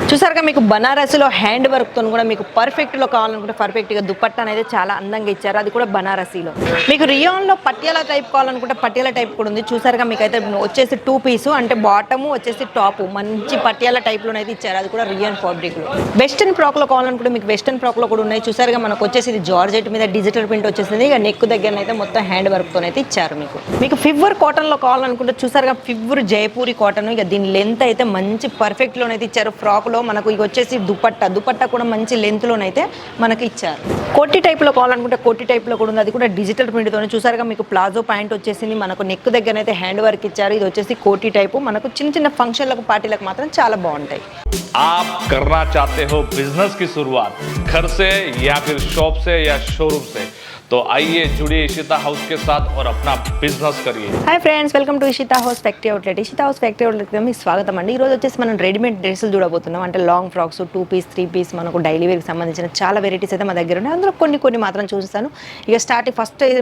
చూసారుగా మీకు బనారస్లో హ్యాండ్ వర్క్తో కూడా మీకు పర్ఫెక్ట్లో కావాలనుకుంటే పర్ఫెక్ట్గా దుపట్టా అనేది చాలా అందంగా ఇచ్చారు. అది కూడా బనారసీలో. మీకు రియాన్లో పట్యాల టైప్ కావాలనుకుంటే పట్యాల టైప్ కూడా ఉంది. చూసారుగా మీకు అయితే వచ్చేసి 2 పీసు అంటే బాటము వచ్చేసి టాపు మంచి పట్యాల టైప్లో అయితే ఇచ్చారు. అది కూడా రియాన్ ఫ్యాబ్రిక్లో. వెస్టర్న్ ఫ్రాక్లో కావాలనుకుంటే మీకు వెస్టర్న్ ఫ్రాక్లో కూడా ఉన్నాయి. చూసారుగా మనకు వచ్చేసి ఇది జార్జెట్ మీద డిజిటల్ ప్రింట్ వచ్చేసింది. ఇక నెక్ దగ్గర అయితే మొత్తం హ్యాండ్ వర్క్తో అయితే ఇచ్చారు. మీకు ఫివర్ కాటన్లో కావాలనుకుంటే చూసారుగా ఫివర్ జైపూరి కాటన్. ఇక దీని లెంత్ అయితే మంచి పర్ఫెక్ట్లోనైతే ఇచ్చారు. ఫ్రాక్లో మనకు ఇక వచ్చేసి దుపట్టా కూడా మంచి లెంత్లోనైతే మనకి ఇచ్చారు. కోటి టైప్లో కావాలనుకుంటే కోటి టైప్లో కూడా ఉంది. అది కూడా డిజిటల్ ప్రింట్తోనే. చూసారుగా మీకు ప్లాజో ప్యాంట్ వచ్చేసింది. మనకు నెక్ దగ్గర అయితే హ్యాండ్ వర్క్ ఇచ్చారు. ఇది వచ్చేసి కోటి టైపు. మనకు చిన్న ఫంక్షన్లకు పార్టీలకు మాత్రం చాలా బాగుంటాయి. आप करना चाहते हो बिजनेस की शुरुआत घर से या फिर शॉप से या शोरूम से, तो आइए जुड़िए इशिता हाउस के साथ और अपना बिजनेस करिए. Hi friends, welcome to Ishita house factory outlet. Ishita house factory అవుట్లెట్కి మీకు స్వాగతం అండి. ఈరోజు వచ్చేసి మనం రెడీమేడ్ డ్రెస్సులు చూడబోతున్నాం. అంటే లాంగ్ ఫ్రాక్స్, 2 పీస్ 3 పీస్ మనకు డైలీ వేర్కి సంబంధించిన చాలా వెరైటీస్ అయితే మా దగ్గర ఉన్నాయి. అందులో కొన్ని మాత్రం చూపిస్తాను. ఇక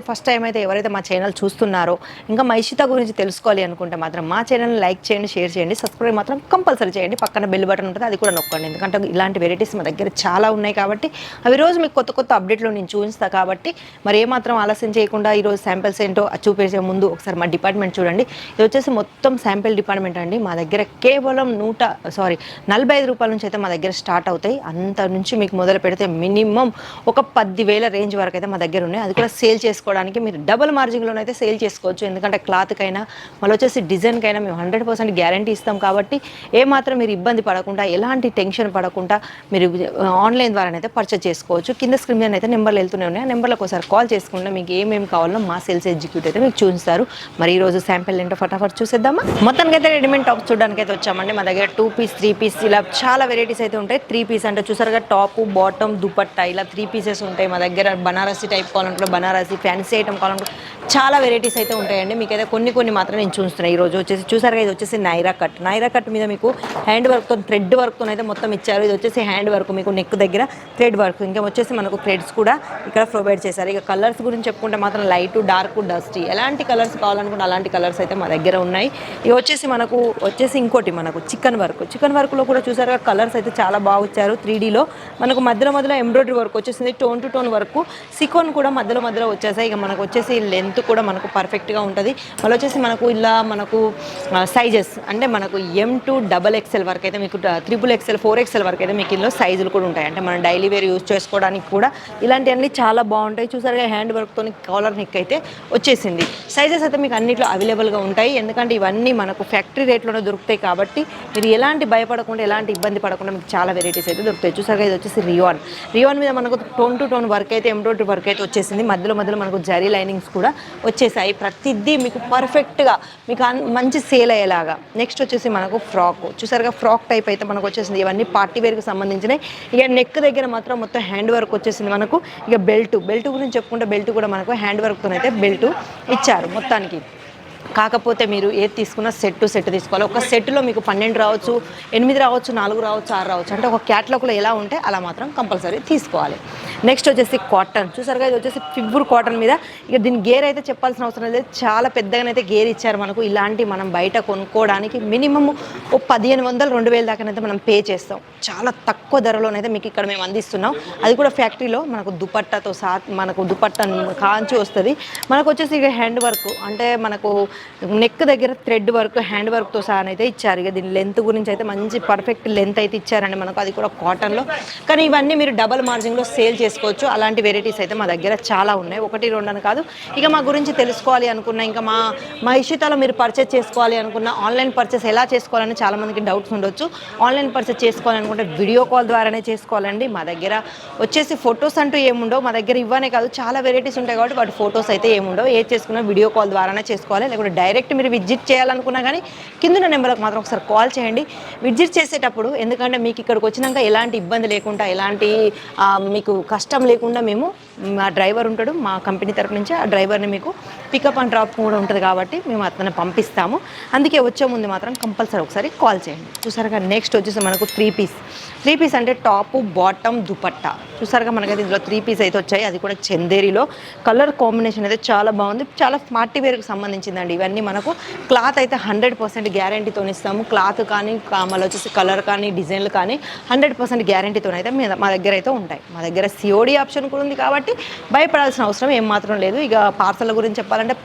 ఫస్ట్ టైం అయితే ఎవరైతే మా ఛానల్ చూస్తున్నారో ఇంకా మా ఇషితా గురించి తెలుసుకోవాలి అనుకుంటే మాత్రం మా ఛానల్ లైక్ చేయండి, షేర్ చేయండి, సబ్స్క్రైబ్ మాత్రం కంపల్సరీ చేయండి. పక్కన బెల్ బటన్ ఉంటుంది, అది కూడా నొక్కండి. ఎందుకంటే ఇలాంటి వెరైటీస్ మా దగ్గర చాలా ఉన్నాయి కాబట్టి అవి రోజు మీకు కొత్త అప్డేట్లో నేను చూపిస్తాను. కాబట్టి మరి ఏమాత్రం ఆలస్యం చేయకుండా ఈరోజు శాంపిల్స్ ఏంటో చూపించే ముందు ఒకసారి మా డిపార్ట్మెంట్ చూడండి. ఇది వచ్చేసి మొత్తం శాంపిల్ డిపార్ట్మెంట్ అండి. మా దగ్గర కేవలం 45 రూపాయల నుంచి అయితే మా దగ్గర స్టార్ట్ అవుతాయి. అంత నుంచి మీకు మొదలు పెడితే మినిమం ఒక 10,000 రేంజ్ వరకు అయితే మా దగ్గర ఉన్నాయి. అది కూడా సేల్ చేసుకోవడానికి మీరు డబుల్ మార్జిన్లోనైతే సేల్ చేసుకోవచ్చు. ఎందుకంటే క్లాత్కైనా మళ్ళీ వచ్చేసి డిజైన్కైనా మేము 100% గ్యారంటీ ఇస్తాం. కాబట్టి ఏమాత్రం మీరు ఇబ్బంది పడకుండా, ఎలాంటి టెన్షన్ పడకుండా మీరు ఆన్లైన్ ద్వారానైతే పర్చేజ్ చేసుకోవచ్చు. కింద స్క్రీన్ మీద అయితే నెంబర్లు వెళ్తూనే ఉన్నాయి. ఆ నెంబర్లకు ఒకసారి కాల్ చేసుకుంటే మీకు ఏమేమి కావాలో మా సేల్స్ ఎగ్జిక్యూటివ్ అయితే మీకు చూపిస్తారు. మరి ఈ రోజు శాంపిల్ ఏంటో ఫటాఫట్ చూసేద్దామా. మొత్తానికి అయితే రెడీమేడ్ టాప్ చూడడానికి అయితే వచ్చామండి. మా దగ్గర 2 పీస్ 3 పీస్ ఇలా చాలా వెరైటీస్ అయితే ఉంటాయి. 3 పీస్ అంటే చూసారుగా టాప్ బాటమ్ దుపట్టా ఇలా 3 పీసెస్ ఉంటాయి మా దగ్గర. బనారసి టైప్ కావాలనుకుంటే బనారసి, ఫ్యాన్సీ ఐటమ్ కావాలనుకుంటే చాలా వెరైటీస్ అయితే ఉంటాయండి. మీకు అయితే కొన్ని మాత్రం నేను చూస్తున్నాను. ఈ రోజు వచ్చేసి చూసారుగా ఇది వచ్చేసి నైరా కట్ మీద మీకు హ్యాండ్ వర్క్తో థ్రెడ్ వర్క్తో అయితే మొత్తం ఇచ్చారు. ఇది వచ్చేసి హ్యాండ్ వర్క్, మీకు నెక్ దగ్గర థ్రెడ్ వర్క్, ఇంకా వచ్చేసి మనకు థ్రెడ్స్ కూడా ఇక్కడ ప్రొవైడ్ చేశారు. ఇక కలర్స్ గురించి చెప్పుకుంటే మాత్రం లైట్, డార్క్, డస్టీ ఎలాంటి కలర్స్ కావాలనుకుంటే అలాంటి కలర్స్ అయితే మా దగ్గర ఉన్నాయి. ఇవి వచ్చేసి మనకు ఇంకోటి మనకు చికెన్ వర్క్లో కూడా చూసారుగా కలర్స్ అయితే చాలా బాగా ఇచ్చారు. 3Dలో మనకు మధ్యలో ఎంబ్రాయిడరీ వర్క్ వచ్చేసింది. టోన్ టు టోన్ వర్క్, సికోన్ కూడా మధ్యలో వచ్చేసాయి. ఇక మనకు వచ్చేసి లెంత్ కూడా మనకు పర్ఫెక్ట్గా ఉంటుంది. మళ్ళీ వచ్చేసి మనకు ఇలా మనకు సైజెస్ అంటే మనకు M to XXL వరకు అయితే మీకు XXL 4XL వరకు అయితే మీకు ఇందులో సైజులు కూడా ఉంటాయి. అంటే మనం డైలీ వేర్ యూజ్ చేసుకోవడానికి కూడా ఇలాంటివన్నీ చాలా బాగుంటాయి. చూసారుగా హ్యాండ్ వర్క్తో కాలర్ నెక్ అయితే వచ్చేసింది. సైజెస్ అయితే మీకు అన్నిట్లో అవైలబుల్గా ఉంటాయి. ఎందుకంటే ఇవన్నీ మనకు ఫ్యాక్టరీ రేట్లోనే దొరుకుతాయి. కాబట్టి మీరు ఎలాంటి భయపడకుండా, ఎలాంటి ఇబ్బంది పడకుండా మీకు చాలా వెరైటీస్ అయితే దొరుకుతాయి. చూసారుగా ఇది వచ్చేసి రియాన్ మీద మనకు టోన్ టు టోన్ వర్క్ అయితే ఎంబ్రాయిడరీ వర్క్ అయితే వచ్చేసింది. మధ్యలో మనకు జరీ లైనింగ్స్ కూడా వచ్చేసాయి. ప్రతిదీ మీకు పర్ఫెక్ట్గా మీకు మంచి సేల్ అయ్యేలాగా. నెక్స్ట్ వచ్చేసి మనకు ఫ్రాక్. చూసారుగా ఫ్రాక్ టైప్ అయితే మనకు వచ్చేసింది. ఇవన్నీ పార్టీ వేర్కి సంబంధించినవి. ఇక నెక్ దగ్గర మాత్రం మొత్తం హ్యాండ్ వర్క్ వచ్చేసింది మనకు. ఇక బెల్ట్ గురించి చెప్పుకుంటే బెల్ట్ కూడా మనకు హ్యాండ్ వర్క్తో అయితే బెల్ట్ ఇచ్చారు మొత్తానికి. కాకపోతే మీరు ఏది తీసుకున్నా సెట్ తీసుకోవాలి. ఒక సెట్లో మీకు 12 రావచ్చు, 8 రావచ్చు, 4 రావచ్చు, 6 రావచ్చు. అంటే ఒక క్యాట్లాగ్లో ఎలా ఉంటే అలా మాత్రం కంపల్సరీ తీసుకోవాలి. నెక్స్ట్ వచ్చేసి కాటన్. చూసారుగా ఇది వచ్చేసి ఫిబ్బర్ కాటన్ మీద. ఇక దీని గేర్ అయితే చెప్పాల్సిన అవసరం లేదు, చాలా పెద్దగానైతే గేర్ ఇచ్చారు మనకు. ఇలాంటి మనం బయట కొనుక్కోవడానికి మినిమం ఓ 1500, 2000 దాకానైతే మనం పే చేస్తాం. చాలా తక్కువ ధరలోనైతే మీకు ఇక్కడ మేము అందిస్తున్నాం. అది కూడా ఫ్యాక్టరీలో మనకు దుపట్టాతో మనకు దుపట్టా కాంచి వస్తుంది. మనకు వచ్చేసి ఇక హ్యాండ్ వర్క్ అంటే మనకు నెక్ దగ్గర థ్రెడ్ వర్క్, హ్యాండ్ వర్క్తో సహా అయితే ఇచ్చారు. ఇక దీని లెంత్ గురించి అయితే మంచి పర్ఫెక్ట్ లెంత్ అయితే ఇచ్చారండి మనకు. అది కూడా కాటన్లో. కానీ ఇవన్నీ మీరు డబల్ మార్జిన్లో సేల్ చేసుకోవచ్చు. అలాంటి వెరైటీస్ అయితే మా దగ్గర చాలా ఉన్నాయి. 1, 2 అని కాదు. ఇక మా గురించి తెలుసుకోవాలి అనుకున్నా, ఇంకా మా ఇషితాలో మీరు పర్చేస్ చేసుకోవాలి అనుకున్న, ఆన్లైన్ పర్చేస్ ఎలా చేసుకోవాలని చాలామందికి డౌట్స్ ఉండొచ్చు. ఆన్లైన్ పర్చేస్ చేసుకోవాలనుకుంటే వీడియో కాల్ ద్వారానే చేసుకోవాలండి. మా దగ్గర వచ్చేసి ఫొటోస్ అంటూ ఏముండవు. మా దగ్గర ఇవ్వనే కాదు, చాలా వెరైటీస్ ఉంటాయి కాబట్టి వాటి ఫొటోస్ అయితే ఏముండవు. ఏది చేసుకున్నా వీడియో కాల్ ద్వారానే చేసుకోవాలి. లేకపోతే డైరెక్ట్ మీరు విజిట్ చేయాలనుకున్నా కానీ కింద నెంబర్కి మాత్రం ఒకసారి కాల్ చేయండి విజిట్ చేసేటప్పుడు. ఎందుకంటే మీకు ఇక్కడికి వచ్చినాక ఎలాంటి ఇబ్బంది లేకుండా, ఎలాంటి మీకు కష్టం లేకుండా మేము మా డ్రైవర్ ఉంటాడు మా కంపెనీ తరపు నుంచి. ఆ డ్రైవర్ని మీకు పికప్ అండ్ డ్రాప్ కూడా ఉంటుంది కాబట్టి మేము అతను పంపిస్తాము. అందుకే వచ్చే ముందు మాత్రం కంపల్సరీ ఒకసారి కాల్ చేయండి. చూసారుగా నెక్స్ట్ వచ్చేసి మనకు 3 పీస్ అంటే టాపు బాటమ్ దుపట్టా. చూసారుగా మనకైతే ఇందులో 3 పీస్ అయితే వచ్చాయి, అది కూడా చందేరిలో. కలర్ కాంబినేషన్ అయితే చాలా బాగుంది, చాలా పార్టీ వేర్కి సంబంధించిందండి. ఇవన్నీ మనకు క్లాత్ అయితే 100% గ్యారంటీతో ఇస్తాము. క్లాత్ కానీ మళ్ళీ వచ్చేసి కలర్ కానీ డిజైన్లు కానీ 100% గ్యారంటీతో అయితే మా దగ్గర అయితే ఉంటాయి. మా దగ్గర సిఓడి ఆప్షన్ కూడా ఉంది కాబట్టి భయపడాల్సిన అవసరం ఏమాత్రం లేదు. ఇక పార్సల్ గురించి చెప్పాలంటే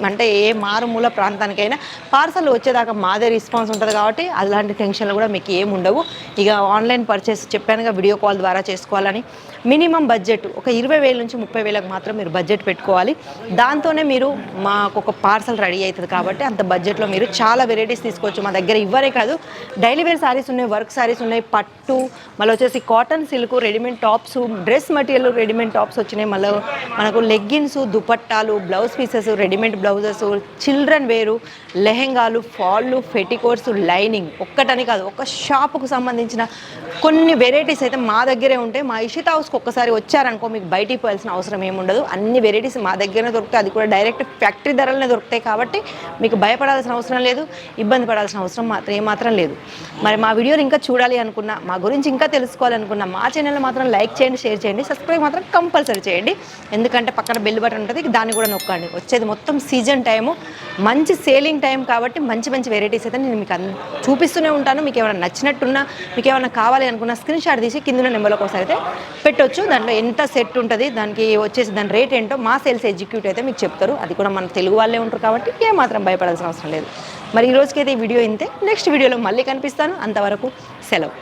అంటే ఏ మారుమూల ప్రాంతానికైనా పార్సల్ వచ్చేదాకా మాదే రెస్పాన్స్ ఉంటుంది కాబట్టి అలాంటి టెన్షన్లు కూడా మీకు ఏమి ఉండవు. ఇక ఆన్లైన్ పర్చేస్ చెప్పానుగా వీడియో కాల్ ద్వారా చేసుకోవాలని. మినిమం బడ్జెట్ ఒక 20,000 నుంచి 30,000 మాత్రం మీరు బడ్జెట్ పెట్టుకోవాలి. దాంతోనే మీరు మాకు ఒక పార్సల్ రెడీ అవుతుంది కాబట్టి అంత బడ్జెట్లో మీరు చాలా వెరైటీస్ తీసుకోవచ్చు. మా దగ్గర ఇవ్వరే కాదు, డైలీ వేర్ శారీస్ ఉన్నాయి, వర్క్ శారీస్ ఉన్నాయి, పట్టు, మళ్ళీ వచ్చేసి cotton silk, readymade tops, dress material readymade tops వచ్చినాయి. మళ్ళీ మనకు లెగ్గిన్స్, దుపట్టాలు, blouse pieces, readymade blouses, children wear, లెహెంగాలు, ఫాళ్ళు, ఫెటికోట్స్, లైనింగ్, ఒక్కటని కాదు ఒక షాపుకు సంబంధించిన కొన్ని వెరైటీస్ అయితే మా దగ్గరే ఉంటాయి. మా ఇషితా హౌస్కి ఒక్కసారి వచ్చారనుకో మీకు బయటికి పోయాల్సిన అవసరం ఏముండదు. అన్ని వెరైటీస్ మా దగ్గరనే దొరుకుతాయి, అది కూడా డైరెక్ట్ ఫ్యాక్టరీ ధరలనే దొరుకుతాయి కాబట్టి మీకు భయపడాల్సిన అవసరం లేదు, ఇబ్బంది పడాల్సిన అవసరం ఏమాత్రం లేదు. మరి మా వీడియోని ఇంకా చూడాలి అనుకున్నా, మా గురించి ఇంకా తెలుసుకోవాలనుకున్నా మా ఛానల్ మాత్రం లైక్ చేయండి, షేర్ చేయండి, సబ్స్క్రైబ్ మాత్రం కంపల్సరీ చేయండి. ఎందుకంటే పక్కన బెల్ బటన్ ఉంటుంది, దాన్ని కూడా నొక్కండి. వచ్చేది మొత్తం సీజన్ టైము, మంచి సేలింగ్ టైం కాబట్టి మంచి మంచి వెరైటీస్ అయితే నేను మీకు చూపిస్తూనే ఉంటాను. మీకు ఏమైనా నచ్చినట్టున్నా, మీకు ఏమైనా కావాలి అనుకున్న స్క్రీన్ షాట్ తీసి కింద నెంబర్లోకి ఒకసారి అయితే పెట్టొచ్చు. దాంట్లో ఎంత సెట్ ఉంటుంది, దానికి వచ్చేసి దాని రేట్ ఏంటో మా సేల్స్ ఎగ్జిక్యూటివ్ అయితే మీకు చెప్తారు. అది కూడా మన తెలుగు వాళ్ళే ఉంటారు కాబట్టి ఏమాత్రం భయపడాల్సిన అవసరం లేదు. మరి ఈ రోజుకైతే ఈ వీడియో ఇంతే. నెక్స్ట్ వీడియోలో మళ్ళీ కనిపిస్తాను. అంతవరకు సెలవు.